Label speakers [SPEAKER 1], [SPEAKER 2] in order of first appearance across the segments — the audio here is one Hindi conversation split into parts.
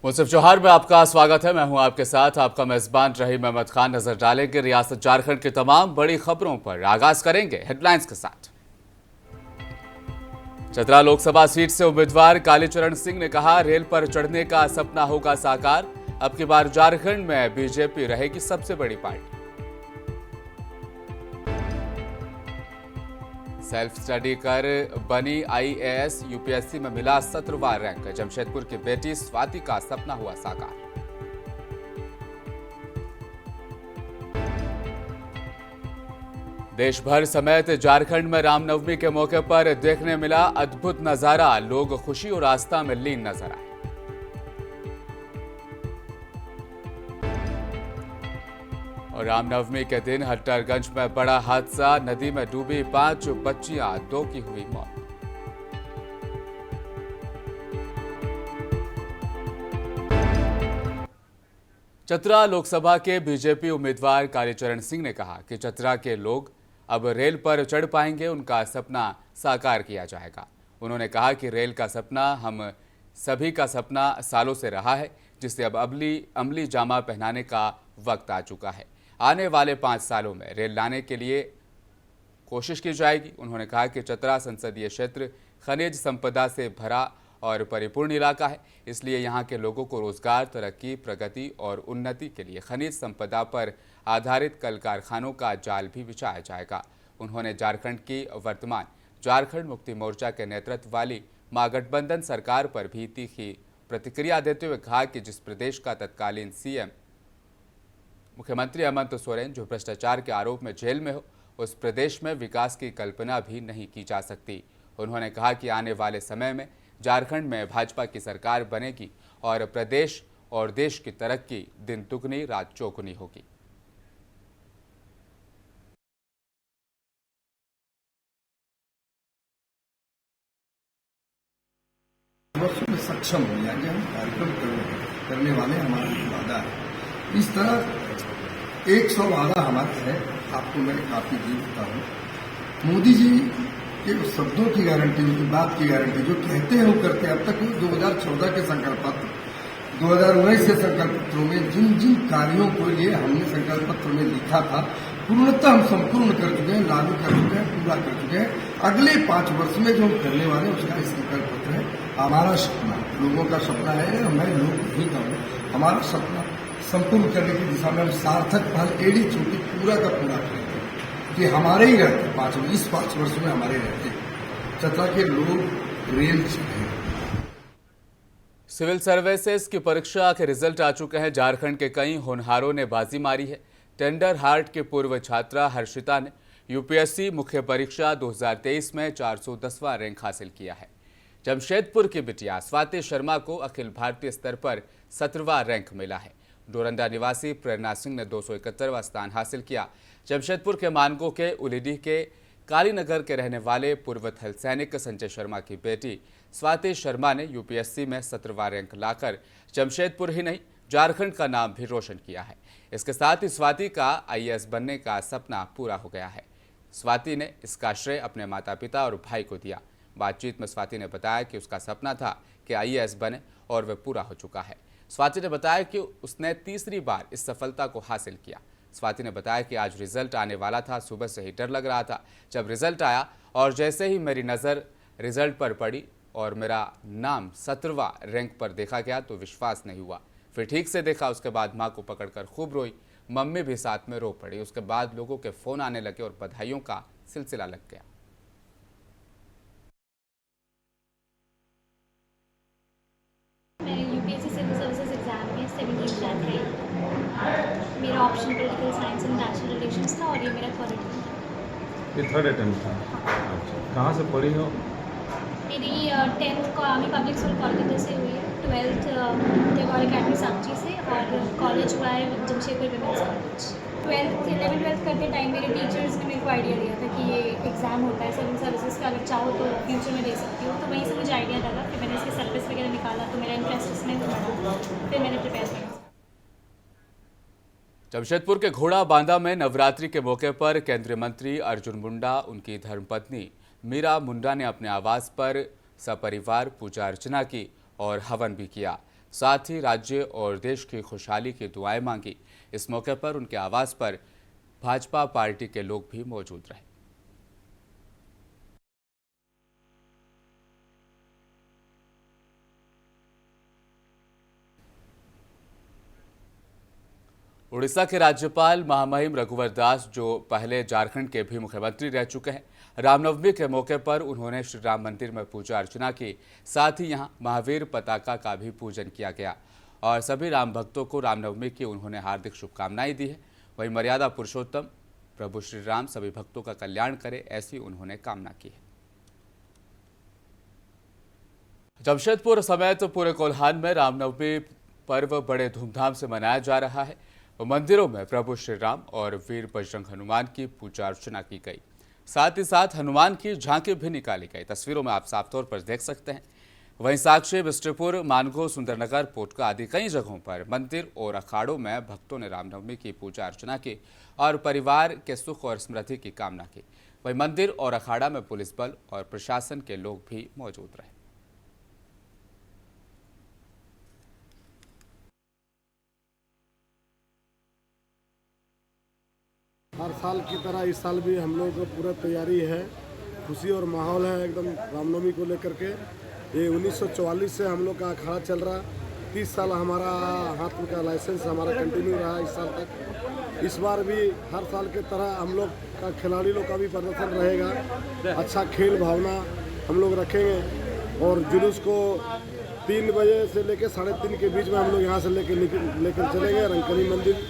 [SPEAKER 1] मुंसिफ जोहार में आपका स्वागत है। मैं हूं आपके साथ आपका मेजबान रहीम अहमद खान। नजर डालेंगे रियासत झारखंड की तमाम बड़ी खबरों पर। आगाज करेंगे हेडलाइंस के साथ। चतरा लोकसभा सीट से उम्मीदवार कालीचरण सिंह ने कहा, रेल पर चढ़ने का सपना होगा साकार। अब की बार झारखंड में बीजेपी रहेगी सबसे बड़ी पार्टी। सेल्फ स्टडी कर बनी आईएएस, यूपीएससी में मिला 17वां रैंक। जमशेदपुर की बेटी स्वाति का सपना हुआ साकार। देश भर समेत झारखंड में रामनवमी के मौके पर देखने मिला अद्भुत नजारा। लोग खुशी और आस्था में लीन नजर आए। और रामनवमी के दिन हट्टरगंज में बड़ा हादसा, नदी में डूबी 5 बच्चियां, 2 की हुई मौत। चतरा लोकसभा के बीजेपी उम्मीदवार कालीचरण सिंह ने कहा कि चतरा के लोग अब रेल पर चढ़ पाएंगे, उनका सपना साकार किया जाएगा। उन्होंने कहा कि रेल का सपना हम सभी का सपना सालों से रहा है, जिसे अब अमली जामा पहनाने का वक्त आ चुका है। आने वाले 5 सालों में रेल लाने के लिए कोशिश की जाएगी। उन्होंने कहा कि चतरा संसदीय क्षेत्र खनिज संपदा से भरा और परिपूर्ण इलाका है, इसलिए यहाँ के लोगों को रोजगार, तरक्की, प्रगति और उन्नति के लिए खनिज संपदा पर आधारित कल कारखानों का जाल भी बिछाया जाएगा। उन्होंने झारखंड की वर्तमान झारखंड मुक्ति मोर्चा के नेतृत्व वाली महागठबंधन सरकार पर भी तीखी प्रतिक्रिया देते हुए कहा कि जिस प्रदेश का तत्कालीन सीएम मुख्यमंत्री हेमंत सोरेन जो भ्रष्टाचार के आरोप में जेल में हो, उस प्रदेश में विकास की कल्पना भी नहीं की जा सकती। उन्होंने कहा कि आने वाले समय में झारखंड में भाजपा की सरकार बनेगी और प्रदेश और देश की तरक्की दिन दुगनी रात चौगुनी होगी।
[SPEAKER 2] वर्षों में सक्षम हो जाएंगे हम कार्यक्रम करने वाले हमारा वादा है। इस तरह 100 वादा हमारा है। आपको मैं काफी जी देता हूँ। मोदी जी के शब्दों की गारंटी, उनकी बात की गारंटी, जो कहते हैं वो करते हैं। अब तक 2014 के संकल्प पत्र, 2019 के संकल्प पत्रों में जिन जिन कार्यों को लिए हमने संकल्प पत्र में लिखा था, पूर्णतः हम संपूर्ण कर चुके हैं, लागू कर चुके हैं, पूरा कर चुके हैं। अगले 5 वर्ष में जो हम करने वाले हैं उसका संकल्प पत्र है। हमारा सपना, लोगों का सपना है, मैं लोग नहीं कहूँ, हमारा सपना संपूर्ण करने की दिशा में हम सार्थक पहल एड़ी छोटी पूरा का पूरा करेंगे कि हमारे ही रहते इस 5 वर्ष में हमारे रहते चतरा के लोग रेल चले।
[SPEAKER 1] सिविल सर्विसेज की परीक्षा के रिजल्ट आ चुके हैं। झारखंड के कई होनहारों ने बाजी मारी है। टेंडर हार्ट के पूर्व छात्रा हर्षिता ने यूपीएससी मुख्य परीक्षा 2023 में 410वां रैंक हासिल किया है। जमशेदपुर की बिटिया स्वाति शर्मा को अखिल भारतीय स्तर पर 17वां रैंक मिला है। डोरंडा निवासी प्रेरणा सिंह ने 271वां स्थान हासिल किया। जमशेदपुर के मानगो के उलीडीह के कालीनगर के रहने वाले पूर्व थल सैनिक संजय शर्मा की बेटी स्वाति शर्मा ने यूपीएससी में 17वां रैंक लाकर जमशेदपुर ही नहीं झारखंड का नाम भी रोशन किया है। इसके साथ ही स्वाति का आईएएस बनने का सपना पूरा हो गया है। स्वाति ने इसका श्रेय अपने माता पिता और भाई को दिया। बातचीत में स्वाति ने बताया कि उसका सपना था कि आईएएस बने और वह पूरा हो चुका है। स्वाति ने बताया कि उसने तीसरी बार इस सफलता को हासिल किया। स्वाति ने बताया कि आज रिजल्ट आने वाला था, सुबह से ही डर लग रहा था। जब रिजल्ट आया और जैसे ही मेरी नज़र रिजल्ट पर पड़ी और मेरा नाम 17वां रैंक पर देखा गया तो विश्वास नहीं हुआ। फिर ठीक से देखा, उसके बाद माँ को पकड़कर खूब रोई, मम्मी भी साथ में रो पड़ी। उसके बाद लोगों के फ़ोन आने लगे और बधाइयों का सिलसिला लग गया।
[SPEAKER 3] मैं यूपीएससी सिविल सर्विसेज एग्जाम में 17th रैंक रही। मेरा option political science and national relations था और ये मेरा थर्ड अटेम्प्ट था।
[SPEAKER 4] ये थर्ड अटेम्प्ट था। अच्छा, कहाँ से पढ़ी हो?
[SPEAKER 3] मेरी 10th army public school Kolkata से हुई है, 12th टैगोर अकेडमी सांची से और कॉलेज हुआ है जमशेदपुर विमेंस कॉलेज। 11th करते टाइम मेरे टीचर्स ने मेरे को आइडिया दिया था कि ये एग्ज़ाम होता है सिविल सर्विसेज का, अगर चाहो तो फ्यूचर में दे सकती हो। तो वहीं से मुझे आइडिया लगा। फिर मैंने इसके सर्विस वगैरह निकाला तो मेरा इंटरेस्ट इसमें बढ़ा, फिर मैंने प्रिपेयर किया।
[SPEAKER 1] जमशेदपुर के घोड़ा बांदा में नवरात्रि के मौके पर केंद्रीय मंत्री अर्जुन मुंडा, उनकी धर्मपत्नी मीरा मुंडा ने अपने आवास पर सपरिवार पूजा अर्चना की और हवन भी किया। साथ ही राज्य और देश की खुशहाली की दुआएं मांगी। इस मौके पर उनके आवास पर भाजपा पार्टी के लोग भी मौजूद रहे। उड़ीसा के राज्यपाल महामहिम रघुवर दास, जो पहले झारखंड के भी मुख्यमंत्री रह चुके हैं, रामनवमी के मौके पर उन्होंने श्री राम मंदिर में पूजा अर्चना की। साथ ही यहां महावीर पताका का भी पूजन किया गया और सभी राम भक्तों को रामनवमी की उन्होंने हार्दिक शुभकामनाएं दी है। वहीं मर्यादा पुरुषोत्तम प्रभु श्री राम सभी भक्तों का कल्याण करे, ऐसी उन्होंने कामना की है। जमशेदपुर समेत पूरे कोल्हान में रामनवमी पर्व बड़े धूमधाम से मनाया जा रहा है। मंदिरों में प्रभु श्री राम और वीर बजरंग हनुमान की पूजा अर्चना की गई। साथ ही साथ हनुमान की झांकी भी निकाली गई। तस्वीरों में आप साफ तौर पर देख सकते हैं। वहीं साक्षी, बिस्ट्रीपुर, मानगो, सुंदरनगर, पोटका आदि कई जगहों पर मंदिर और अखाड़ों में भक्तों ने रामनवमी की पूजा अर्चना की और परिवार के सुख और समृद्धि की कामना की। वहीं मंदिर और अखाड़ा में पुलिस बल और प्रशासन के लोग भी मौजूद रहे।
[SPEAKER 5] हर साल की तरह इस साल भी हम लोग को पूरा तैयारी है, खुशी और माहौल है एकदम रामनवमी को लेकर के। ये 1944 से हम लोग का अखाड़ा चल रहा, 30 साल हमारा हाथ का लाइसेंस हमारा कंटिन्यू रहा इस साल तक। इस बार भी हर साल के तरह हम लोग का खिलाड़ी लोग का भी प्रदर्शन रहेगा। अच्छा खेल भावना हम लोग रखेंगे और जुलूस को 3 बजे से लेकर 3:30 के बीच में हम लोग यहाँ से लेकर चलेंगे। रंगकली मंदिर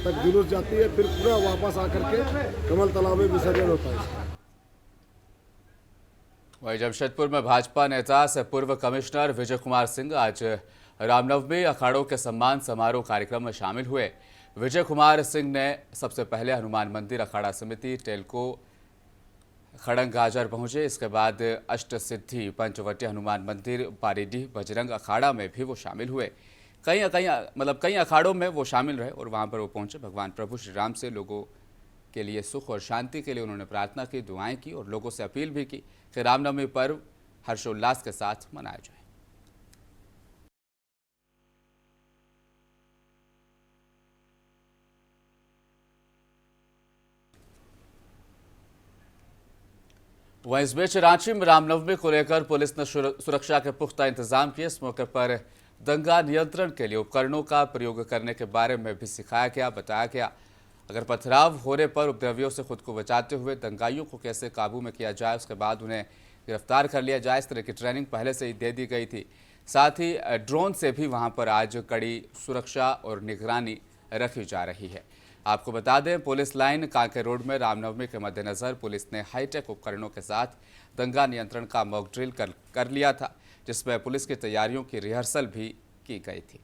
[SPEAKER 5] तक जुलूस जाती है, फिर पूरा वापस आकर के कमल तालाब में विसर्जन होता है।
[SPEAKER 1] वहीं जमशेदपुर में भाजपा नेता से पूर्व कमिश्नर विजय कुमार सिंह आज रामनवमी अखाड़ों के सम्मान समारोह कार्यक्रम में शामिल हुए। विजय कुमार सिंह ने सबसे पहले हनुमान मंदिर अखाड़ा समिति टेलको खड़ंग गाजर पहुंचे। इसके बाद अष्ट सिद्धि पंचवटी हनुमान मंदिर बारीडीह बजरंग अखाड़ा में भी वो शामिल हुए। कई अखाड़ों में वो शामिल रहे और वहां पर वो पहुंचे। भगवान प्रभु श्री राम से लोगों के लिए सुख और शांति के लिए उन्होंने प्रार्थना की, दुआएं की और लोगों से अपील भी की कि रामनवमी पर्व हर्षोल्लास के साथ मनाया जाए। वहीं इस बीच रांची में रामनवमी को लेकर पुलिस ने सुरक्षा के पुख्ता इंतजाम किए। इस मौके पर दंगा नियंत्रण के लिए उपकरणों का प्रयोग करने के बारे में भी सिखाया गया, बताया गया। अगर पथराव होने पर उपद्रवियों से खुद को बचाते हुए दंगाइयों को कैसे काबू में किया जाए, उसके बाद उन्हें गिरफ्तार कर लिया जाए, इस तरह की ट्रेनिंग पहले से ही दे दी गई थी। साथ ही ड्रोन से भी वहां पर आज कड़ी सुरक्षा और निगरानी रखी जा रही है। आपको बता दें, पुलिस लाइन कांके रोड में रामनवमी के मद्देनजर पुलिस ने हाईटेक उपकरणों के साथ दंगा नियंत्रण का मॉक ड्रिल कर लिया था, जिसमें पुलिस की तैयारियों की रिहर्सल भी की गई थी।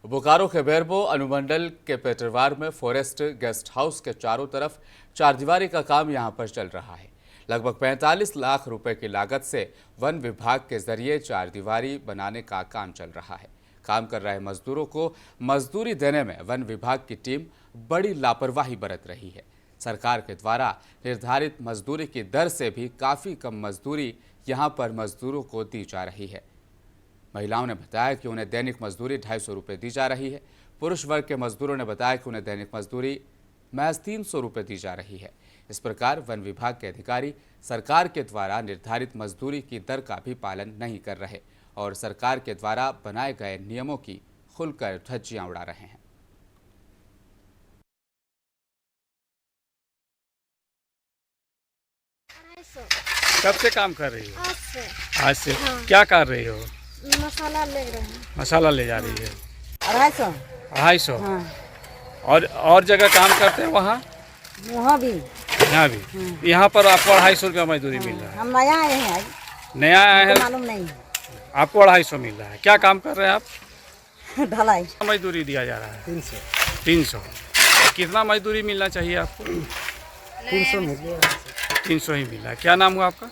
[SPEAKER 1] बोकारो के बेरबो अनुमंडल के पेटरवार में फॉरेस्ट गेस्ट हाउस के चारों तरफ चारदीवारी का काम यहां पर चल रहा है। लगभग 45 लाख रुपए की लागत से वन विभाग के जरिए चारदीवारी बनाने का काम चल रहा है। काम कर रहे मजदूरों को मजदूरी देने में वन विभाग की टीम बड़ी लापरवाही बरत रही है। सरकार के द्वारा निर्धारित मजदूरी की दर से भी काफ़ी कम मजदूरी यहां पर मजदूरों को दी जा रही है। महिलाओं ने बताया कि उन्हें दैनिक मजदूरी 250 रुपये दी जा रही है। पुरुष वर्ग के मजदूरों ने बताया कि उन्हें दैनिक मजदूरी महज 300 रुपये दी जा रही है। इस प्रकार वन विभाग के अधिकारी सरकार के द्वारा निर्धारित मजदूरी की दर का भी पालन नहीं कर रहे और सरकार के द्वारा बनाए गए नियमों की खुलकर धज्जियां उड़ा रहे हैं।
[SPEAKER 6] कब से काम कर रही हो?
[SPEAKER 7] आज से।
[SPEAKER 6] आज से
[SPEAKER 7] हाँ।
[SPEAKER 6] क्या कर रही हो?
[SPEAKER 7] मसाला ले रहे हैं।
[SPEAKER 6] मसाला ले जा रही है।
[SPEAKER 7] 250।
[SPEAKER 6] 250।
[SPEAKER 7] हाँ।
[SPEAKER 6] और जगह काम करते हैं वहाँ
[SPEAKER 7] भी
[SPEAKER 6] यहाँ भी। यहाँ पर आपको 250 रुपया मजदूरी मिल रहा है।
[SPEAKER 7] हम नया आए हैं आज,
[SPEAKER 6] नया आए हैं,
[SPEAKER 7] मालूम नहीं।
[SPEAKER 6] आपको 250 मिल रहा है। क्या काम कर रहे हैं आप?
[SPEAKER 7] ढलाई।
[SPEAKER 6] मजदूरी दिया जा रहा है 300। कितना मजदूरी मिलना चाहिए आपको?
[SPEAKER 7] 300 मिल
[SPEAKER 6] 300 ही मिला है। क्या नाम हुआ आपका?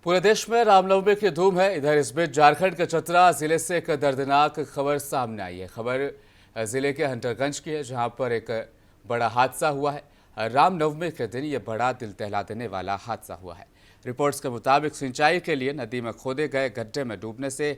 [SPEAKER 1] पूरे देश में रामनवमी की धूम है। इधर इस बीच झारखंड के चतरा जिले से एक दर्दनाक खबर सामने आई है। खबर जिले के हंटरगंज की है, जहां पर एक बड़ा हादसा हुआ है। रामनवमी के दिन ये बड़ा दिल दहला देने वाला हादसा हुआ है। रिपोर्ट्स के मुताबिक सिंचाई के लिए नदी में खोदे गए गड्ढे में डूबने से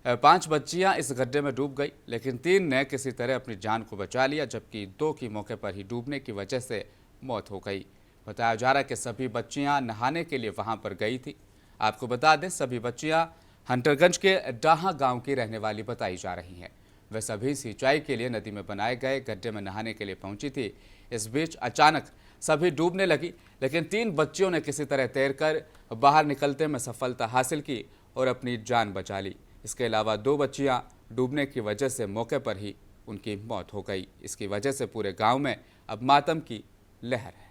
[SPEAKER 1] 5 बच्चियां इस गड्ढे में डूब गई, लेकिन 3 ने किसी तरह अपनी जान को बचा लिया, जबकि 2 की मौके पर ही डूबने की वजह से मौत हो गई। बताया जा रहा है कि सभी बच्चियां नहाने के लिए वहां पर गई थी। आपको बता दें, सभी बच्चियां हंटरगंज के डाहा गांव की रहने वाली बताई जा रही हैं। वे सभी सिंचाई के लिए नदी में बनाए गए गड्ढे में नहाने के लिए पहुंची थी। इस बीच अचानक सभी डूबने लगी, लेकिन 3 बच्चियों ने किसी तरह तैरकर बाहर निकलते में सफलता हासिल की और अपनी जान बचा ली। इसके अलावा 2 बच्चियां डूबने की वजह से मौके पर ही उनकी मौत हो गई। इसकी वजह से पूरे गांव में अब मातम की लहर है।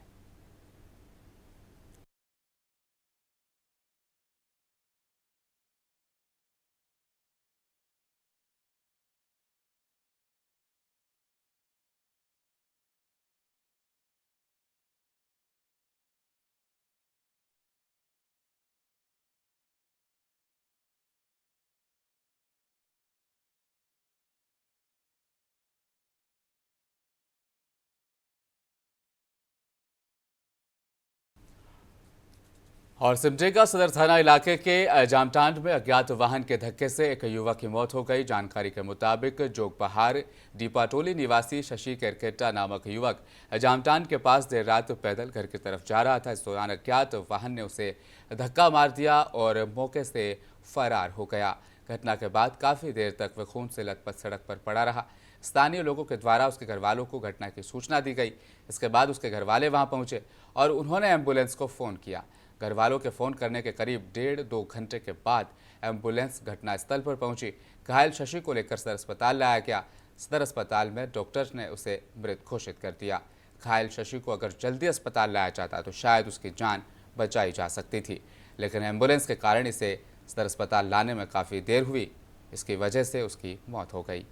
[SPEAKER 1] और सिमडेगा सदर थाना इलाके के जामटांड में अज्ञात वाहन के धक्के से एक युवक की मौत हो गई। जानकारी के मुताबिक जोगपहाड़ डीपाटोली निवासी शशि केरकेटा नामक युवक जामटांड के पास देर रात पैदल घर की तरफ जा रहा था। इस दौरान अज्ञात वाहन ने उसे धक्का मार दिया और मौके से फरार हो गया। घटना के बाद काफ़ी देर तक वह खून से लथपथ सड़क पर पड़ा रहा। स्थानीय लोगों के द्वारा उसके घर वालों को घटना की सूचना दी गई। इसके बाद उसके घर वाले वहाँ पहुँचे और उन्होंने एम्बुलेंस को फ़ोन किया। घर वालों के फ़ोन करने के करीब 1.5-2 घंटे के बाद एम्बुलेंस घटनास्थल पर पहुंची। घायल शशि को लेकर सदर अस्पताल लाया गया। सदर अस्पताल में डॉक्टर्स ने उसे मृत घोषित कर दिया। घायल शशि को अगर जल्दी अस्पताल लाया जाता तो शायद उसकी जान बचाई जा सकती थी, लेकिन एम्बुलेंस के कारण इसे सदर अस्पताल लाने में काफ़ी देर हुई। इसकी वजह से उसकी मौत हो गई।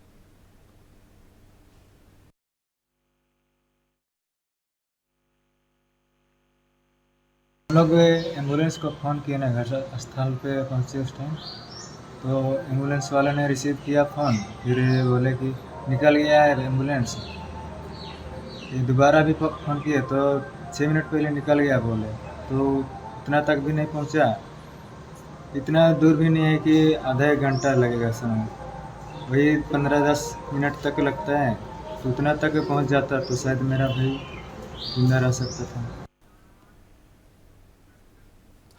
[SPEAKER 8] हम लोग एम्बुलेंस को फ़ोन किए ना, घर स्थल पे पहुँचे उस टाइम, तो एम्बुलेंस वाले ने रिसीव किया फ़ोन, फिर बोले कि निकल गया है एम्बुलेंस। ये दोबारा भी फ़ोन किए तो 6 मिनट पहले निकल गया बोले, तो इतना तक भी नहीं पहुँचा। इतना दूर भी नहीं है कि आधा 1 घंटा लगेगा समय, वही 15-10 मिनट तक लगता है। तो उतना तक पहुँच जाता तो शायद मेरा भाई जिंदा रह सकता था।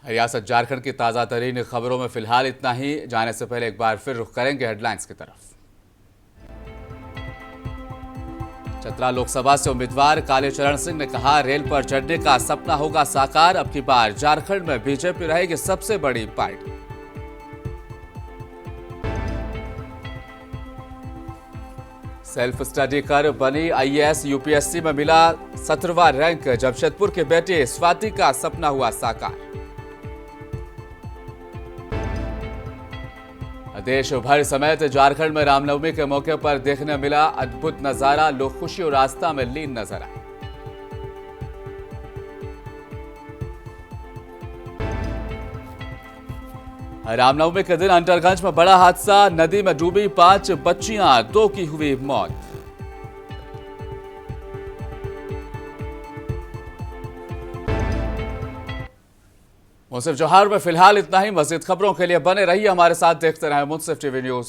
[SPEAKER 1] रियासत झारखंड की ताज़ा तरीन खबरों में फिलहाल इतना ही। जाने से पहले एक बार फिर रुख करेंगे हेडलाइंस की तरफ। चतरा लोकसभा से उम्मीदवार कालीचरण सिंह ने कहा, रेल पर चढ़ने का सपना होगा साकार। अब की बार झारखंड में बीजेपी रहेगी सबसे बड़ी पार्टी। सेल्फ स्टडी कर बनी आईएएस, यूपीएससी में मिला 17वां रैंक। जमशेदपुर के बेटे स्वाति का सपना हुआ साकार। देश भर समेत झारखंड में रामनवमी के मौके पर देखने मिला अद्भुत नजारा। लोग खुशी और आस्था में लीन नजर आए। रामनवमी के दिन हंटरगंज में बड़ा हादसा, नदी में डूबी 5 बच्चियां, 2 की हुई मौत। मुंसिफ जोहार में फिलहाल इतना ही। मज़ीद खबरों के लिए बने रहिए हमारे साथ, देखते रहें मुंसिफ टीवी न्यूज़।